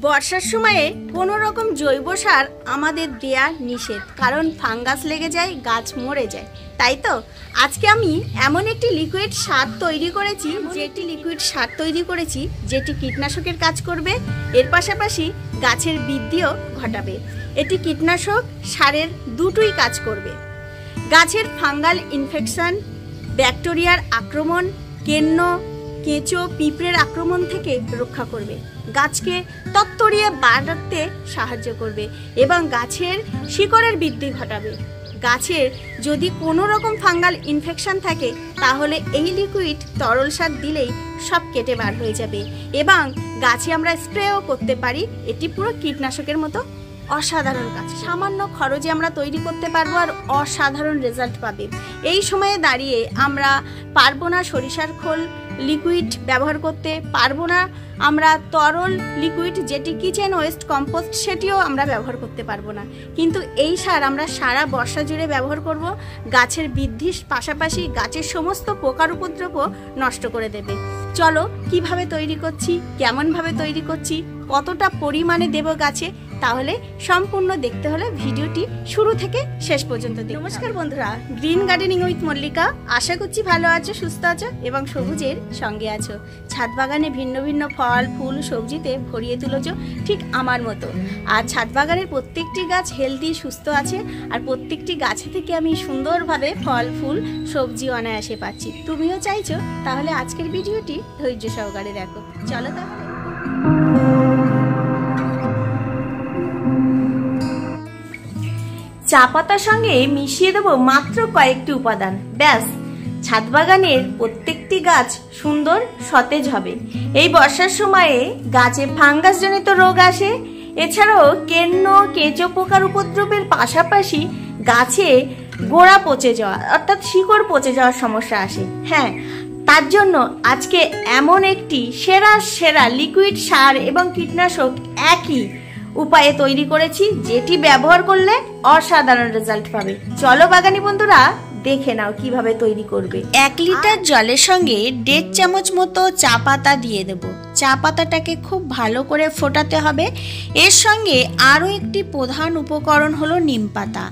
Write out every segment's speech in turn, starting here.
বর্ষার সময়ে কোনো রকম জৈব সার আমাদের দেয়া নিষেধ, কারণ ফাঙ্গাস লেগে যায়, গাছ মরে যায়। তাই তো আজকে আমি এমন একটি লিকুইড সার তৈরি করেছি যেটি কীটনাশকের কাজ করবে, এর পাশাপাশি গাছের বৃদ্ধিও ঘটাবে। এটি কীটনাশক সারের দুটোই কাজ করবে। গাছের ফাঙ্গাল ইনফেকশন, ব্যাকটেরিয়ার আক্রমণ, কেঁচো, পিঁপড়ের আক্রমণ থেকে রক্ষা করবে, গাছকে তত্তরিয়ে বাড়াতে সাহায্য করবে এবং গাছের শিকড়ের বৃদ্ধি ঘটাবে। গাছের যদি কোনো রকম ফাঙ্গাল ইনফেকশন থাকে তাহলে এই লিকুইড তরল সার দিলেই সব কেটে বার হয়ে যাবে এবং গাছে আমরা স্প্রেও করতে পারি। এটি পুরো কীটনাশকের মতো অসাধারণ কাজ, সামান্য খরচে আমরা তৈরি করতে পারবো আর অসাধারণ রেজাল্ট পাবে। এই সময়ে দাঁড়িয়ে আমরা পারবো না সরিষার খোল লিকুইড ব্যবহার করতে, পারবো না আমরা তরল লিকুইড যেটি কিচেন ওয়েস্ট কম্পোস্ট সেটিও আমরা ব্যবহার করতে পারবো না, কিন্তু এই সার আমরা সারা বর্ষা জুড়ে ব্যবহার করব। গাছের বৃদ্ধির পাশাপাশি গাছের সমস্ত পোকার উপদ্রবও নষ্ট করে দেবে। চলো কিভাবে তৈরি করছি, কেমনভাবে তৈরি করছি, কতটা পরিমাণে দেব গাছে, তাহলে সম্পূর্ণ দেখতে হলে ভিডিওটি শুরু থেকে শেষ পর্যন্ত দেখুন। নমস্কার বন্ধুরা, গ্রিন গার্ডেনিং উইথ মল্লিকা। আশা করছি ভালো আছো, সুস্থ আছো এবং সবুজের সঙ্গে আছো। ছাদ বাগানে ভিন্ন ভিন্ন ফল, ফুল, সবজিতে ভরিয়ে তুলেছো ঠিক আমার মতো। আর ছাদ বাগানের প্রত্যেকটি গাছ হেলদি, সুস্থ আছে আর প্রত্যেকটি গাছে থেকে আমি সুন্দরভাবে ফল, ফুল, সবজি অনায়াসে পাচ্ছি। তুমিও চাইছো? তাহলে আজকের ভিডিওটি ধৈর্য সহকারে দেখো। চলো তাহলে। চা পাতার সঙ্গে মিশিয়ে দেবো মাত্র কয়েকটি উপাদান, ব্যাস ছাদ বাগানের প্রত্যেকটি গাছ সুন্দর সতেজ হবে। এই বর্ষার সময়ে গাছে ফাঙ্গাস জনিত রোগ আসে, এছাড়াও কেঁচো পোকার উপদ্রবের পাশাপাশি গাছে গোড়া পচে যাওয়া অর্থাৎ শিকড় পচে যাওয়ার সমস্যা আসে। হ্যাঁ, তার জন্য আজকে এমন একটি সেরা লিকুইড সার এবং কীটনাশক একই উপায়ে তৈরি করেছি, যেটি ব্যবহার করলে অসাধারণ রেজাল্ট পাবে। চলো বাগানি বন্ধুরা, দেখে নাও কিভাবে তৈরি করবে। 1 লিটার জলের সঙ্গে 1.5 চামচ মতো চা পাতা দিয়ে দেব। চা পাতাটাকে খুব ভালো করে ফোটাতে হবে। এর সঙ্গে আরও একটি প্রধান উপকরণ হলো নিম পাতা।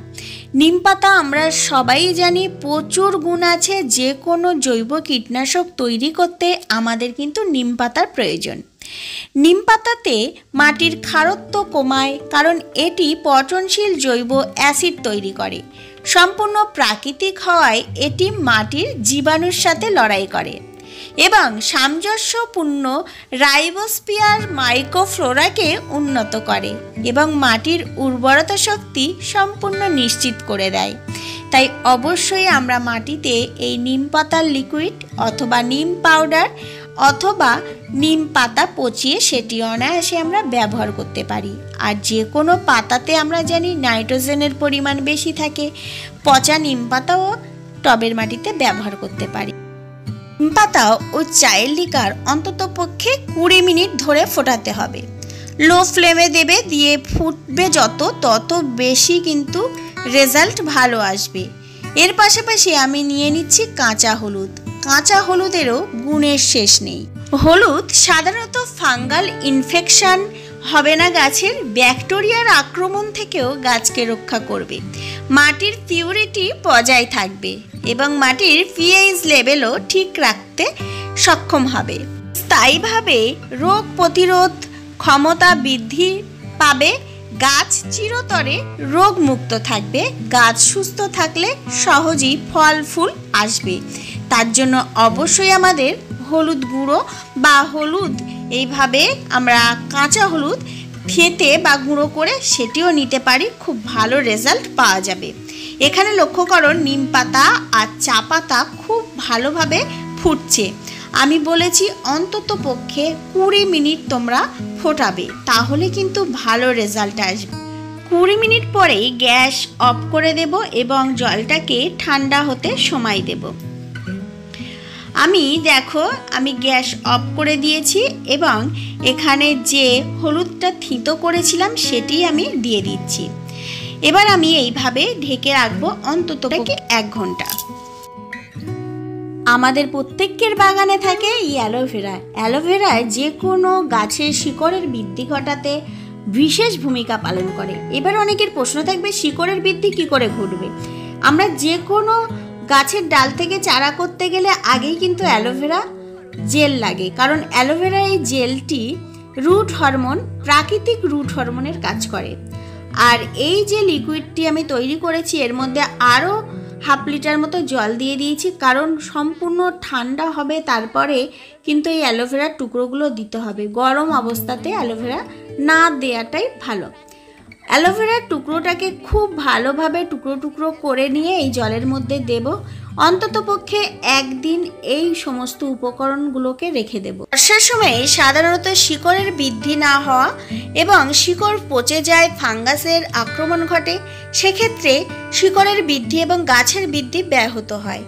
নিম পাতা আমরা সবাই জানি প্রচুর গুণ আছে। যে কোনো জৈব কীটনাশক তৈরি করতে আমাদের কিন্তু নিম পাতার প্রয়োজন। নিম পাতাতে মাটির ক্ষারত্ব কমায়, কারণ এটি পচনশীল জৈব অ্যাসিড তৈরি করে। সম্পূর্ণ প্রাকৃতিক হওয়ায় এটি মাটির জীবাণুর সাথে লড়াই করে এবং সামঞ্জস্যপূর্ণ রাইবোস্ফিয়ার মাইক্রোফ্লোরাকে উন্নত করে এবং মাটির উর্বরতা শক্তি সম্পূর্ণ নিশ্চিত করে দেয়। তাই অবশ্যই আমরা মাটিতে এই নিম পাতার লিকুইড অথবা নিম পাউডার অথবা নিম পাতা পচিয়ে সেটি অনায়াসে আমরা ব্যবহার করতে পারি। আর যে কোনো পাতাতে আমরা জানি নাইট্রোজেনের পরিমাণ বেশি থাকে। পচা নিম পাতাও টবের মাটিতে ব্যবহার করতে পারি। নিম পাতা ও চায়ের লিকার অন্তত পক্ষে 20 মিনিট ধরে ফোটাতে হবে। লো ফ্লেমে দেবে, দিয়ে ফুটবে তত বেশি কিন্তু রেজাল্ট ভালো আসবে। এর পাশাপাশি আমি নিয়ে নিচ্ছি কাঁচা হলুদ। কাঁচা হলুদেরও গুণের শেষ নেই। হলুদ সাধারণত ফাঙ্গাল ইনফেকশন হবে না, গাছের ব্যাকটেরিয়ার আক্রমণ থেকেও গাছকে রক্ষা করবে, মাটির পিউরিটি বজায় থাকবে এবং মাটির পিএইচ লেভেলও ঠিক রাখতে সক্ষম হবে। স্থায়ীভাবে রোগ প্রতিরোধ ক্ষমতা বৃদ্ধি পাবে, গাছ চিরতরে রোগমুক্ত থাকবে। গাছ সুস্থ থাকলে সহজেই ফল ফুল আসবে। তার জন্য অবশ্যই আমাদের হলুদ গুঁড়ো বা হলুদ এইভাবে আমরা কাঁচা হলুদ ফেটে বা গুঁড়ো করে সেটিও নিতে পারি, খুব ভালো রেজাল্ট পাওয়া যাবে। এখানে লক্ষ্য করো নিম পাতা আর চা পাতা খুব ভালোভাবে ফুটছে। আমি বলেছি অন্তত পক্ষে 20 মিনিট তোমরা ফোটাবে, তাহলে কিন্তু ভালো রেজাল্ট আসবে। 20 মিনিট পরেই গ্যাস অফ করে দেব এবং জলটাকে ঠান্ডা হতে সময় দেব। আমি গ্যাস অফ করে দিয়েছি এবং এখানে যে হলুদটা থিতো করেছিলাম সেটি আমি দিয়ে দিচ্ছি। এবার আমি এইভাবে ঢেকে রাখবো অন্তত 1 ঘন্টা। আমাদের প্রত্যেকের বাগানে থাকে এই অ্যালোভেরা। অ্যালোভেরায় যে কোনো গাছের শিকড়ের বৃদ্ধি ঘটাতে বিশেষ ভূমিকা পালন করে। এবার অনেকের প্রশ্ন থাকবে, শিকড়ের বৃদ্ধি কি করে ঘটবে? আমরা যে কোনো গাছের ডাল থেকে চারা করতে গেলে আগেই কিন্তু অ্যালোভেরা জেল লাগে, কারণ অ্যালোভেরা এই জেলটি রুট হরমোন, প্রাকৃতিক রুট হরমোনের কাজ করে। আর এই যে লিকুইডটি আমি তৈরি করেছি এর মধ্যে আরও হাফ লিটার মতো জল দিয়ে দিয়েছি, কারণ সম্পূর্ণ ঠান্ডা হবে তারপরে কিন্তু এই অ্যালোভেরার টুকরোগুলো দিতে হবে। গরম অবস্থাতে অ্যালোভেরা না দেওয়াটাই ভালো। অ্যালোভেরার টুকরোটাকে খুব ভালোভাবে টুকরো টুকরো করে নিয়ে এই জলের মধ্যে দেব। অন্ততপক্ষে একদিন এই সমস্ত উপকরণগুলোকে রেখে দেব। বর্ষার সময় সাধারণত শিকড়ের বৃদ্ধি না হওয়া এবং শিকড় পচে যায়, ফাঙ্গাসের আক্রমণ ঘটে, সেক্ষেত্রে শিকড়ের বৃদ্ধি এবং গাছের বৃদ্ধি ব্যাহত হয়।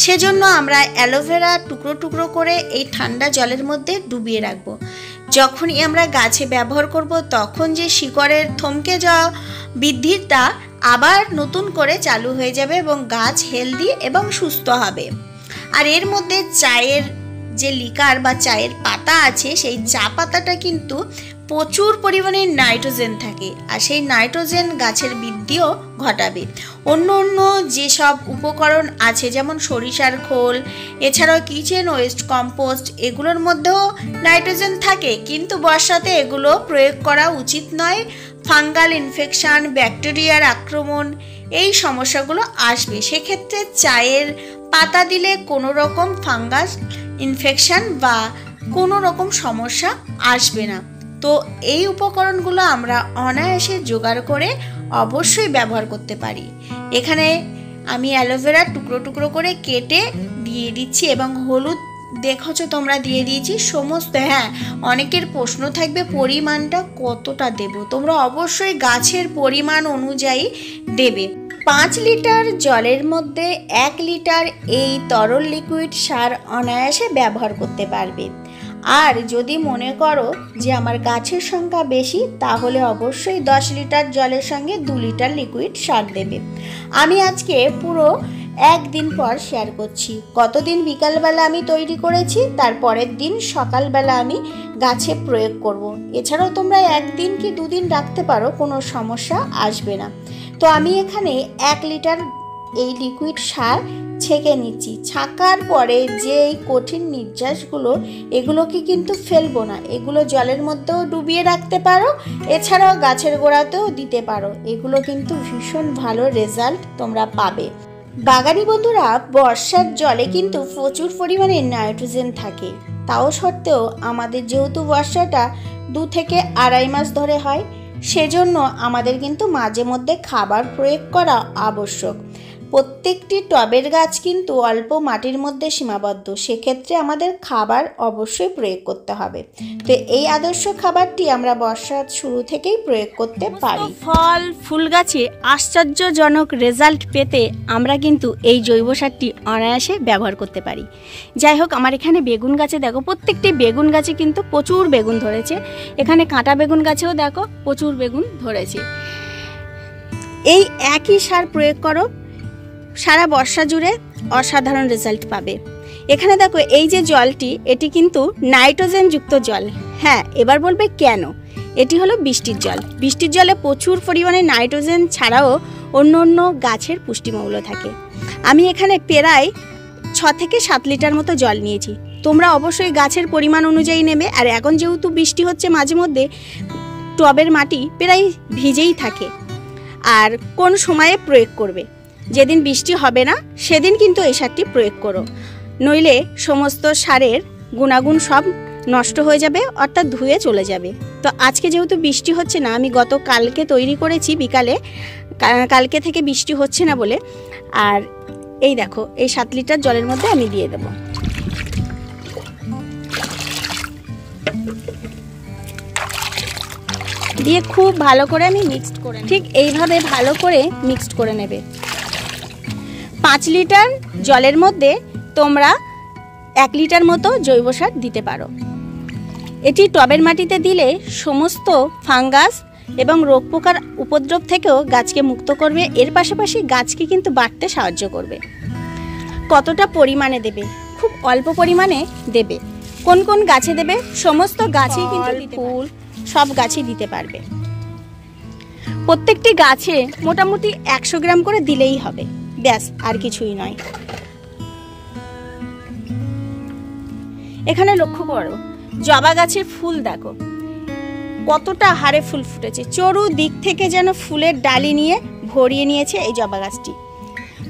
সেজন্য আমরা অ্যালোভেরা টুকরো টুকরো করে এই ঠান্ডা জলের মধ্যে ডুবিয়ে রাখব। যখনই আমরা গাছে ব্যবহার করব তখন যে শিকড়ের থমকে যাওয়া বৃদ্ধিটা আবার নতুন করে চালু হয়ে যাবে এবং গাছ হেলদি এবং সুস্থ হবে। আর এর মধ্যে চায়ের যে লিকার বা চায়ের পাতা আছে, সেই চা পাতাটা কিন্তু প্রচুর পরিমাণে নাইট্রোজেন থাকে, আর সেই নাইট্রোজেন গাছের বৃদ্ধিও ঘটাবে। অন্য অন্য যেসব উপকরণ আছে যেমন সরিষার খোল, এছাড়াও কিচেন ওয়েস্ট, কম্পোস্ট, এগুলোর মধ্যেও নাইট্রোজেন থাকে, কিন্তু বর্ষাতে এগুলো প্রয়োগ করা উচিত নয়। ফাঙ্গাল ইনফেকশন, ব্যাকটেরিয়ার আক্রমণ, এই সমস্যাগুলো আসবে। সেক্ষেত্রে চায়ের পাতা দিলে কোনো রকম ফাঙ্গাস ইনফেকশন বা কোনো রকম সমস্যা আসবে না। তো এই উপকরণগুলো আমরা অনায়াসে জোগাড় করে অবশ্যই ব্যবহার করতে পারি। এখানে আমি অ্যালোভেরা টুকরো টুকরো করে কেটে দিয়ে দিচ্ছি এবং হলুদ দেখছো তোমরা দিয়ে দিয়েছি সমস্ত। হ্যাঁ, অনেকের প্রশ্ন থাকবে পরিমাণটা কতটা দেব। তোমরা অবশ্যই গাছের পরিমাণ অনুযায়ী দেবে। 5 লিটার জলের মধ্যে 1 লিটার এই তরল লিকুইড সার অনায়াসে ব্যবহার করতে পারবে। আর যদি মনে করো যে আমার গাছের সংখ্যা বেশি, তাহলে অবশ্যই 10 লিটার জলের সঙ্গে 2 লিটার লিকুইড সার দেবে। আমি আজকে পুরো একদিন পর শেয়ার করছি। গতদিন বিকালবেলা আমি তৈরি করেছি, তারপরের দিন সকালবেলা আমি গাছে প্রয়োগ করব। এছাড়াও তোমরা একদিন কি 2 দিন রাখতে পারো, কোনো সমস্যা আসবে না। তো আমি এখানে 1 লিটার এই লিকুইড সার ছেঁকে নিচ্ছি। ছাঁকার পরে যে এই কঠিন নির্যাসগুলো, এগুলোকে কিন্তু ফেলবো না, এগুলো জলের মধ্যেও ডুবিয়ে রাখতে পারো, এছাড়াও গাছের গোড়াতেও দিতে পারো। এগুলো কিন্তু ভীষণ ভালো রেজাল্ট তোমরা পাবে। বাগানি বন্ধুরা, বর্ষার জলে কিন্তু প্রচুর পরিমাণে নাইট্রোজেন থাকে। তাও সত্ত্বেও আমাদের যেহেতু বর্ষাটা 2 থেকে 2.5 মাস ধরে হয়, সেজন্য আমাদের কিন্তু মাঝে মধ্যে খাবার প্রয়োগ করা আবশ্যক। প্রত্যেকটি টবের গাছ কিন্তু অল্প মাটির মধ্যে সীমাবদ্ধ, সেক্ষেত্রে আমাদের খাবার অবশ্যই প্রয়োগ করতে হবে। তো এই আদর্শ খাবারটি আমরা বর্ষার শুরু থেকেই প্রয়োগ করতে পারি। ফল ফুল গাছে আশ্চর্যজনক রেজাল্ট পেতে আমরা কিন্তু এই জৈব সারটি অনায়াসে ব্যবহার করতে পারি। যাই হোক, আমার এখানে বেগুন গাছে দেখো, প্রত্যেকটি বেগুন গাছে কিন্তু প্রচুর বেগুন ধরেছে। এখানে কাঁটা বেগুন গাছেও দেখো প্রচুর বেগুন ধরেছে। এই একই সার প্রয়োগ করো, সারা বর্ষা জুড়ে অসাধারণ রেজাল্ট পাবে। এখানে দেখো এই যে জলটি, এটি কিন্তু নাইট্রোজেন যুক্ত জল। হ্যাঁ, এবার বলবে কেন? এটি হলো বৃষ্টির জল। বৃষ্টির জলে প্রচুর পরিমাণে নাইট্রোজেন ছাড়াও অন্য অন্য গাছের পুষ্টিমূল্য থাকে। আমি এখানে প্রায় 6 থেকে 7 লিটার মতো জল নিয়েছি। তোমরা অবশ্যই গাছের পরিমাণ অনুযায়ী নেবে। আর এখন যেহেতু বৃষ্টি হচ্ছে মাঝে মধ্যে, টবের মাটি প্রায় ভিজেই থাকে। আর কোন সময়ে প্রয়োগ করবে? যেদিন বৃষ্টি হবে না সেদিন কিন্তু এই সারটি প্রয়োগ করো, নইলে সমস্ত সারের গুণাগুণ সব নষ্ট হয়ে যাবে, অর্থাৎ ধুয়ে চলে যাবে। তো আজকে যেহেতু বৃষ্টি হচ্ছে না, আমি কালকে তৈরি করেছি বিকালে, কালকে থেকে বৃষ্টি হচ্ছে না বলে। আর এই দেখো, এই 7 লিটার জলের মধ্যে আমি দিয়ে দেব। দিয়ে খুব ভালো করে আমি মিক্সড করে, ঠিক এইভাবে ভালো করে মিক্সড করে নেবে। 5 লিটার জলের মধ্যে তোমরা 1 লিটার মতো জৈব সার দিতে পারো। এটি টবের মাটিতে দিলে সমস্ত ফাঙ্গাস এবং রোগ পোকার উপদ্রব থেকেও গাছকে মুক্ত করবে। এর পাশাপাশি গাছকে কিন্তু বাড়তে সাহায্য করবে। কতটা পরিমাণে দেবে খুব অল্প পরিমাণে দেবে। কোন কোন গাছে দেবে? সমস্ত গাছেই কিন্তু ফুল সব গাছই দিতে পারবে। প্রত্যেকটি গাছে মোটামুটি 100 গ্রাম করে দিলেই হবে, ব্যাস, আর কিছুই নয়। এখানে লক্ষ্য করো জবা গাছের ফুল দেখো কতটা হারে ফুল ফুটেছে, চতুর্দিক থেকে যেন ফুলের ডালি নিয়ে ভরিয়ে নিয়েছে এই জবা গাছটি।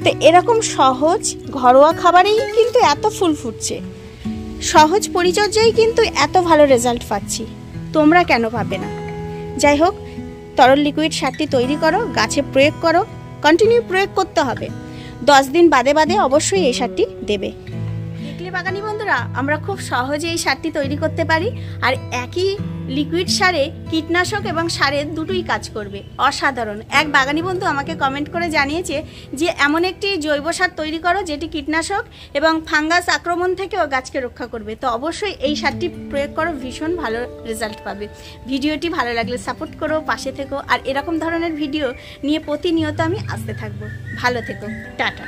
তো এরকম সহজ ঘরোয়া খাবারেই কিন্তু এত ফুল ফুটছে, সহজ পরিচর্যায় কিন্তু এত ভালো রেজাল্ট পাচ্ছি, তোমরা কেন পাবে না? যাই হোক, তরল লিকুইড সারটি তৈরি করো, গাছে প্রয়োগ করো, কন্টিনিউ প্রয়োগ করতে হবে। 10 দিন বাদে বাদে অবশ্যই এই সারটি দেবে। দেখলে বাগানি বন্ধুরা, আমরা খুব সহজে এই সারটি তৈরি করতে পারি, আর একই লিকুইড সারে কীটনাশক এবং সারের দুটোই কাজ করবে। অসাধারণ। এক বাগানি বন্ধু আমাকে কমেন্ট করে জানিয়েছে যে এমন একটি জৈব সার তৈরি করো যেটি কীটনাশক এবং ফাঙ্গাস আক্রমণ থেকেও গাছকে রক্ষা করবে। তো অবশ্যই এই সারটি প্রয়োগ করো, ভীষণ ভালো রেজাল্ট পাবে। ভিডিওটি ভালো লাগলে সাপোর্ট করো, পাশে থেকো, আর এরকম ধরনের ভিডিও নিয়ে প্রতিনিয়ত আমি আসতে থাকবো। ভালো থেকো, টাটা।